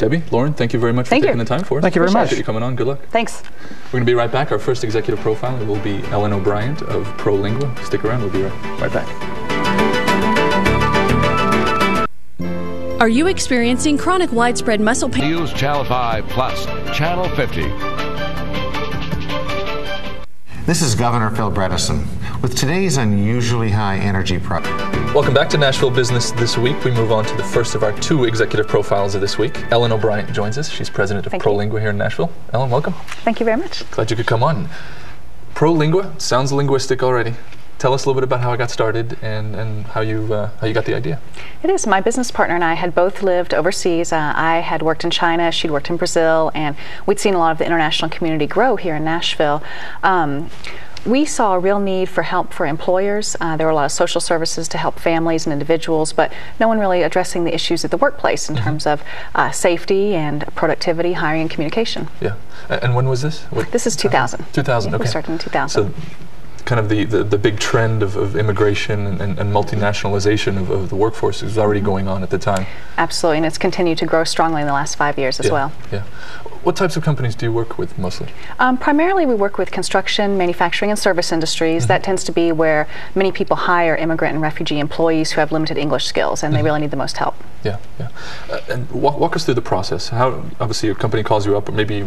Debbie, Lauren, thank you very much for taking the time for us. Thank you very much. Appreciate you coming on. Good luck. Thanks. We're going to be right back. Our first executive profile will be OBryant of ProLingua. Stick around. We'll be right back. Are you experiencing chronic widespread muscle pain? Use Channel 5 plus Channel 50. This is Governor Phil Bredesen. With today's unusually high energy price. Welcome back to Nashville Business This Week. We move on to the first of our 2 executive profiles of this week. OBryant joins us. She's president of ProLingua here in Nashville. Ellen, welcome. Thank you very much. Glad you could come on. ProLingua sounds linguistic already. Tell us a little bit about how it got started and how you got the idea. It is. My business partner and I had both lived overseas. I had worked in China, she'd worked in Brazil, and we'd seen a lot of the international community grow here in Nashville. We saw a real need for help for employers. There were a lot of social services to help families and individuals, but no one really addressing the issues at the workplace in terms of safety and productivity, hiring, and communication. Yeah. And when was this? This is 2000. 2000, okay. We started in 2000. So, kind of the big trend of immigration and multinationalization of the workforce is already going on at the time. Absolutely, and it's continued to grow strongly in the last 5 years as well. Yeah. What types of companies do you work with mostly? Primarily we work with construction, manufacturing, and service industries. That tends to be where many people hire immigrant and refugee employees who have limited English skills, and they really need the most help. Yeah, yeah. And walk us through the process. How, obviously, a company calls you up, or maybe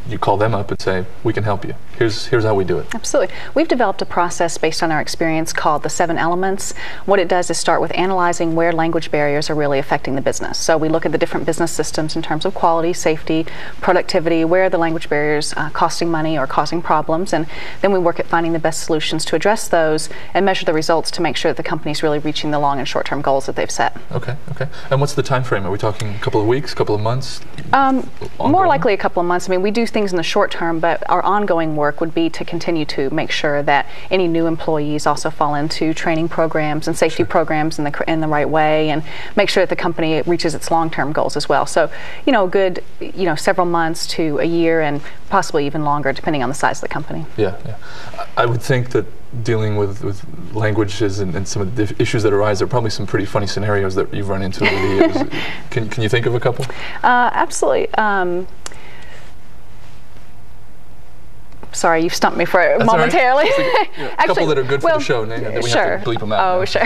you call them up and say, we can help you. Here's how we do it. Absolutely. We've developed a process based on our experience called the 7 Elements. What it does is start with analyzing where language barriers are really affecting the business. So we look at the different business systems in terms of quality, safety, productivity, where are the language barriers costing money or causing problems, and then we work at finding the best solutions to address those and measure the results to make sure that the company is really reaching the long and short-term goals that they've set. Okay, okay. And what's the time frame? Are we talking a couple of weeks, a couple of months? More likely a couple of months. I mean, we do things in the short term, but our ongoing work would be to continue to make sure that any new employees also fall into training programs and safety programs in the right way, and make sure that the company reaches its long-term goals as well. So, a good, several months to a year, and possibly even longer, depending on the size of the company. Yeah, yeah. I would think that dealing with languages and some of the issues that arise, there are probably some pretty funny scenarios that you've run into over the years. Can you think of a couple? Absolutely. Sorry, you've stumped me for momentarily. Right. A couple that are good for the show. That we have to bleep them out. Oh, sure.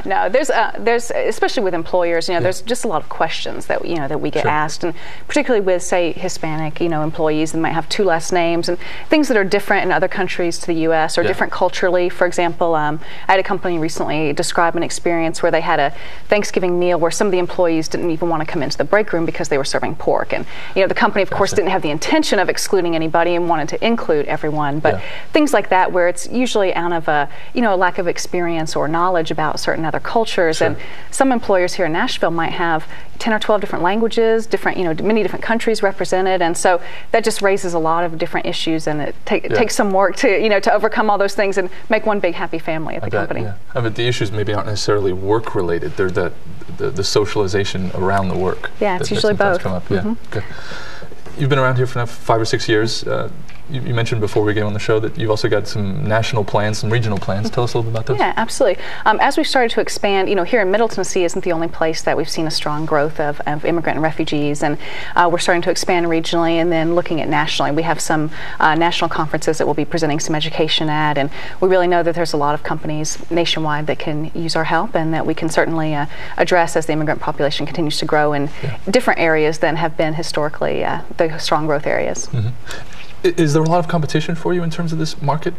No, there's especially with employers. There's just a lot of questions that that we get asked, and particularly with, say, Hispanic employees that might have 2 last names and things that are different in other countries to the U.S. or different culturally. For example, I had a company recently describe an experience where they had a Thanksgiving meal where some of the employees didn't even want to come into the break room because they were serving pork, and the company, of course, didn't have the intention of excluding anybody and wanted to include everyone, but things like that where it's usually out of a lack of experience or knowledge about certain other cultures. And some employers here in Nashville might have 10 or 12 different languages, many different countries represented, and so that just raises a lot of different issues, and it takes some work to to overcome all those things and make one big happy family at the company. Yeah. But the issues maybe aren't necessarily work related. They're the socialization around the work. Yeah, it's usually both. Come up. Yeah. Good. You've been around here for now 5 or 6 years. You mentioned before we came on the show that you've also got some national plans, some regional plans. Tell us a little bit about those. Yeah, absolutely. As we've started to expand, here in Middle Tennessee isn't the only place that we've seen a strong growth of immigrant and refugees, and we're starting to expand regionally and then looking at nationally. We have some national conferences that we'll be presenting some education at, and we really know that there's a lot of companies nationwide that can use our help and that we can certainly address as the immigrant population continues to grow in different areas than have been historically the strong growth areas. Is there a lot of competition for you in terms of this market?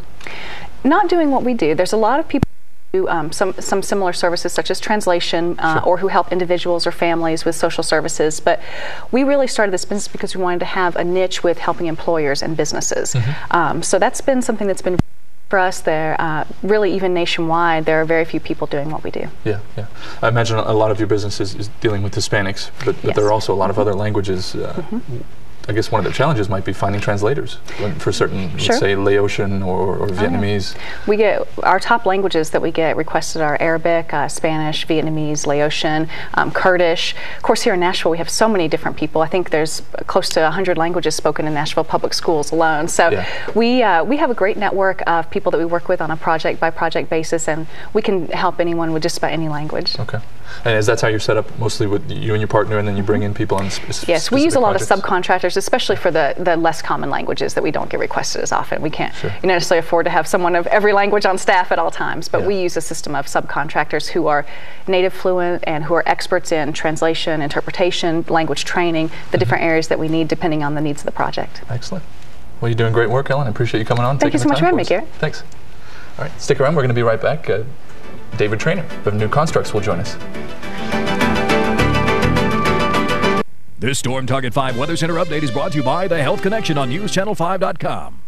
Not doing what we do. There's a lot of people who do some similar services such as translation or who help individuals or families with social services, but we really started this business because we wanted to have a niche with helping employers and businesses. So that's been something that's been for us there. Really, even nationwide, there are very few people doing what we do. Yeah, yeah. I imagine a lot of your business is dealing with Hispanics, but there are also a lot of other languages. I guess one of the challenges might be finding translators for certain, let's say, Laotian or Vietnamese. We get our top languages that we get requested are Arabic, Spanish, Vietnamese, Laotian, Kurdish. Of course, here in Nashville, we have so many different people. I think there's close to 100 languages spoken in Nashville public schools alone. So we have a great network of people that we work with on a project-by-project basis, and we can help anyone with just about any language. Okay. And is that how you're set up mostly with you and your partner, and then you bring in people on Yes, we use a lot projects? of subcontractors, especially for the less common languages that we don't get requested as often. We can't necessarily afford to have someone of every language on staff at all times, but we use a system of subcontractors who are native fluent and who are experts in translation, interpretation, language training, the different areas that we need depending on the needs of the project. Excellent. Well, you're doing great work, Ellen. I appreciate you coming on. Thank you so much for having me, Geert. Thanks. All right, stick around. We're going to be right back. David Trainer of New Constructs will join us. This Storm Target 5 Weather Center update is brought to you by the Health Connection on NewsChannel5.com.